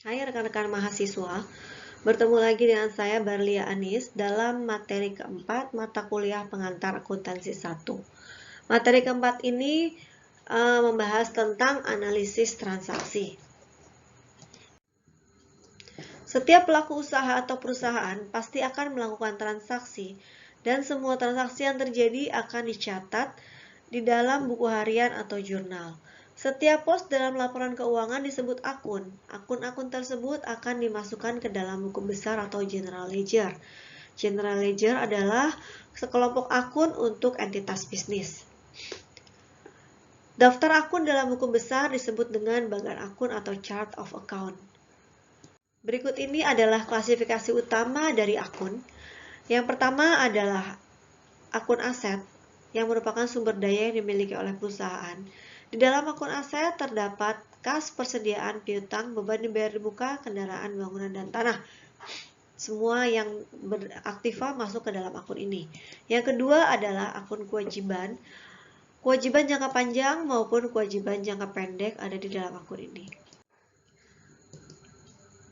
Hai rekan-rekan mahasiswa, bertemu lagi dengan saya Barlia Anis dalam materi keempat mata kuliah pengantar akuntansi 1. Materi keempat ini membahas tentang analisis transaksi. Setiap pelaku usaha atau perusahaan pasti akan melakukan transaksi dan semua transaksi yang terjadi akan dicatat di dalam buku harian atau jurnal. Setiap pos dalam laporan keuangan disebut akun. Akun-akun tersebut akan dimasukkan ke dalam buku besar atau general ledger. General ledger adalah sekelompok akun untuk entitas bisnis. Daftar akun dalam buku besar disebut dengan bagan akun atau chart of account. Berikut ini adalah klasifikasi utama dari akun. Yang pertama adalah akun aset, yang merupakan sumber daya yang dimiliki oleh perusahaan. Di dalam akun aset terdapat kas persediaan piutang, beban dibayar di muka, kendaraan, bangunan, dan tanah. Semua yang beraktiva masuk ke dalam akun ini. Yang kedua adalah akun kewajiban. Kewajiban jangka panjang maupun kewajiban jangka pendek ada di dalam akun ini.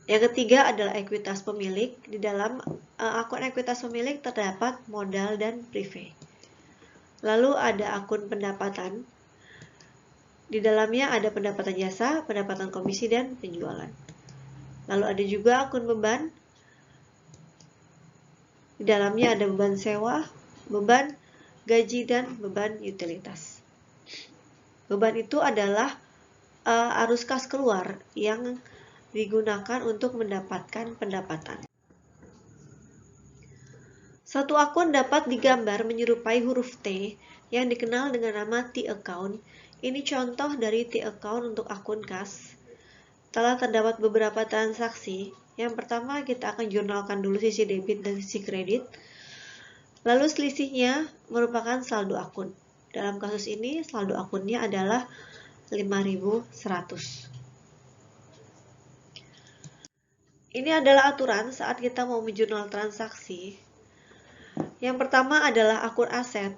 Yang ketiga adalah ekuitas pemilik. Di dalam akun ekuitas pemilik terdapat modal dan prive. Lalu ada akun pendapatan. Di dalamnya ada pendapatan jasa, pendapatan komisi, dan penjualan. Lalu ada juga akun beban. Di dalamnya ada beban sewa, beban gaji, dan beban utilitas. Beban itu adalah arus kas keluar yang digunakan untuk mendapatkan pendapatan. Satu akun dapat digambar menyerupai huruf T yang dikenal dengan nama T-account. Ini contoh dari T-account untuk akun kas. Telah terdapat beberapa transaksi. Yang pertama kita akan jurnalkan dulu sisi debit dan sisi kredit. Lalu selisihnya merupakan saldo akun. Dalam kasus ini saldo akunnya adalah 5.100. Ini adalah aturan saat kita mau menjurnal transaksi. Yang pertama adalah akun aset.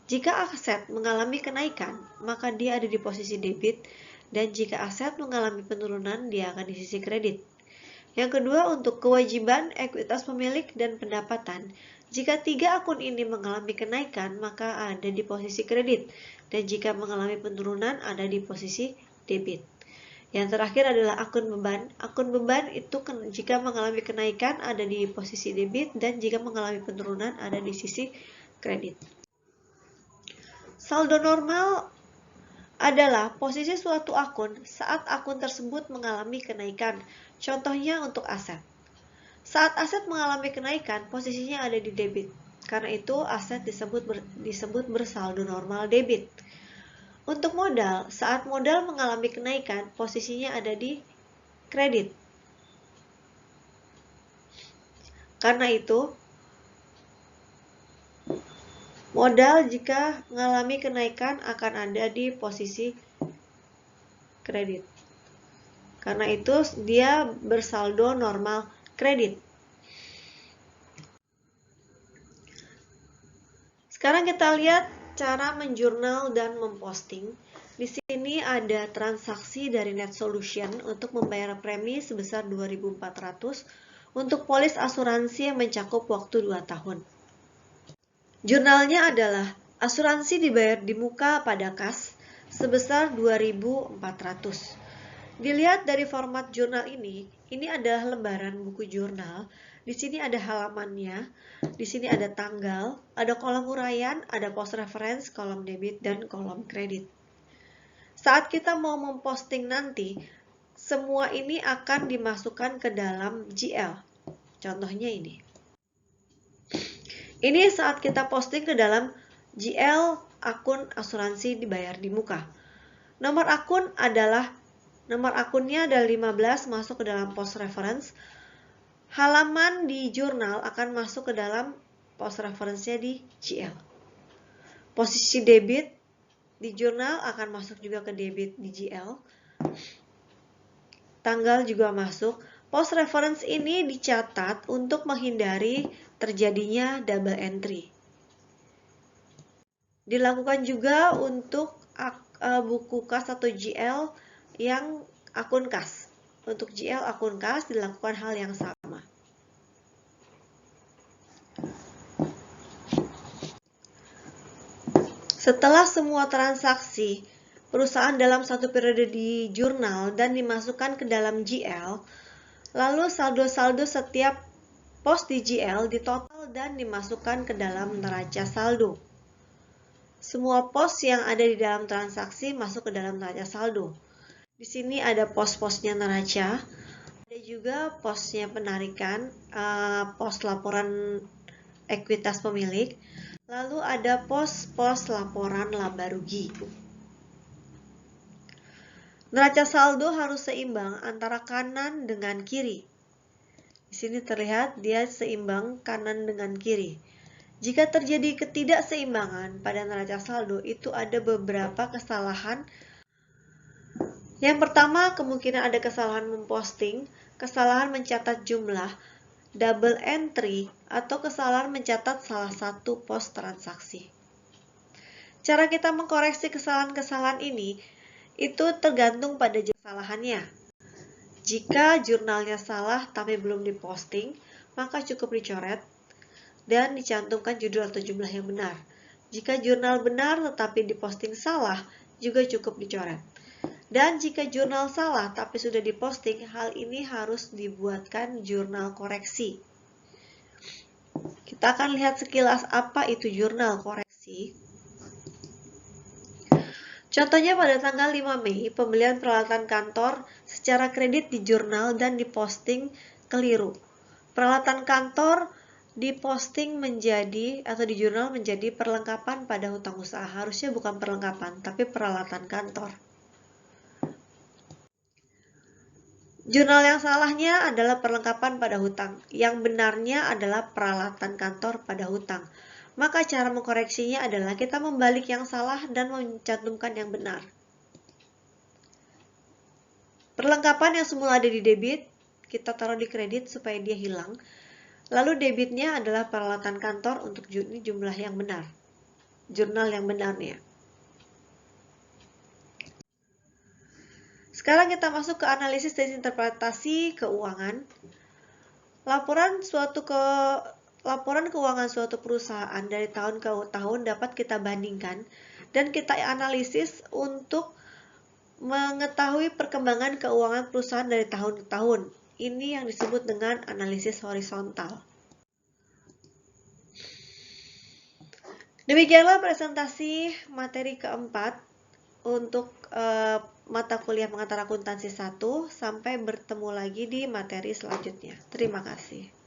Jika aset mengalami kenaikan, maka dia ada di posisi debit, dan jika aset mengalami penurunan, dia akan di sisi kredit. Yang kedua, untuk kewajiban, ekuitas pemilik, dan pendapatan. Jika tiga akun ini mengalami kenaikan, maka ada di posisi kredit, dan jika mengalami penurunan, ada di posisi debit. Yang terakhir adalah akun beban. Akun beban itu jika mengalami kenaikan ada di posisi debit, dan jika mengalami penurunan ada di sisi kredit. Saldo normal adalah posisi suatu akun saat akun tersebut mengalami kenaikan. Contohnya untuk aset. Saat aset mengalami kenaikan, posisinya ada di debit. Karena itu aset disebut bersaldo normal debit. Untuk modal, saat modal mengalami kenaikan, posisinya ada di kredit. Karena itu, modal jika mengalami kenaikan akan ada di posisi kredit. Karena itu dia bersaldo normal kredit. Sekarang kita lihat cara menjurnal dan memposting. Di sini ada transaksi dari NetSolution untuk membayar premi sebesar 2.400 untuk polis asuransi yang mencakup waktu 2 tahun. Jurnalnya adalah asuransi dibayar di muka pada kas sebesar 2.400. Dilihat dari format jurnal ini adalah lembaran buku jurnal. Di sini ada halamannya, di sini ada tanggal, ada kolom uraian, ada pos reference, kolom debit, dan kolom kredit. Saat kita mau memposting nanti, semua ini akan dimasukkan ke dalam GL. Contohnya ini. Ini saat kita posting ke dalam GL akun asuransi dibayar di muka. Nomor akunnya ada 15 masuk ke dalam post reference. Halaman di jurnal akan masuk ke dalam post reference-nya di GL. Posisi debit di jurnal akan masuk juga ke debit di GL. Tanggal juga masuk. Post reference ini dicatat untuk menghindari terjadinya double entry. Dilakukan juga untuk buku kas atau GL yang akun kas. untuk GL akun kas dilakukan hal yang sama. Setelah semua transaksi perusahaan dalam satu periode di jurnal dan dimasukkan ke dalam GL, lalu saldo-saldo setiap pos di GL ditotal dan dimasukkan ke dalam neraca saldo. Semua pos yang ada di dalam transaksi masuk ke dalam neraca saldo. Di sini ada pos-posnya neraca, ada juga posnya penarikan, pos laporan ekuitas pemilik, lalu ada pos-pos laporan laba rugi. Neraca saldo harus seimbang antara kanan dengan kiri. Di sini terlihat dia seimbang kanan dengan kiri. Jika terjadi ketidakseimbangan pada neraca saldo, itu ada beberapa kesalahan. Yang pertama, kemungkinan ada kesalahan memposting, kesalahan mencatat jumlah, double entry, atau kesalahan mencatat salah satu pos transaksi. Cara kita mengkoreksi kesalahan-kesalahan ini, itu tergantung pada kesalahannya. Jika jurnalnya salah tapi belum diposting, maka cukup dicoret dan dicantumkan judul atau jumlah yang benar. Jika jurnal benar tetapi diposting salah, juga cukup dicoret. Dan jika jurnal salah tapi sudah diposting, hal ini harus dibuatkan jurnal koreksi. Kita akan lihat sekilas apa itu jurnal koreksi. Contohnya pada tanggal 5 Mei, pembelian peralatan kantor secara kredit di jurnal dan diposting keliru. Peralatan kantor diposting menjadi atau di jurnal menjadi perlengkapan pada hutang usaha. Harusnya bukan perlengkapan, tapi peralatan kantor. Jurnal yang salahnya adalah perlengkapan pada hutang. Yang benarnya adalah peralatan kantor pada hutang. Maka cara mengkoreksinya adalah kita membalik yang salah dan mencantumkan yang benar. Perlengkapan yang semula ada di debit, kita taruh di kredit supaya dia hilang. Lalu debitnya adalah peralatan kantor untuk jumlah yang benar. Jurnal yang benarnya. Sekarang kita masuk ke analisis dan interpretasi keuangan. Laporan keuangan suatu perusahaan dari tahun ke tahun dapat kita bandingkan dan kita analisis untuk mengetahui perkembangan keuangan perusahaan dari tahun ke tahun. Ini yang disebut dengan analisis horizontal. Demikianlah presentasi materi keempat untuk mata kuliah pengantar akuntansi 1. Sampai bertemu lagi di materi selanjutnya. Terima kasih.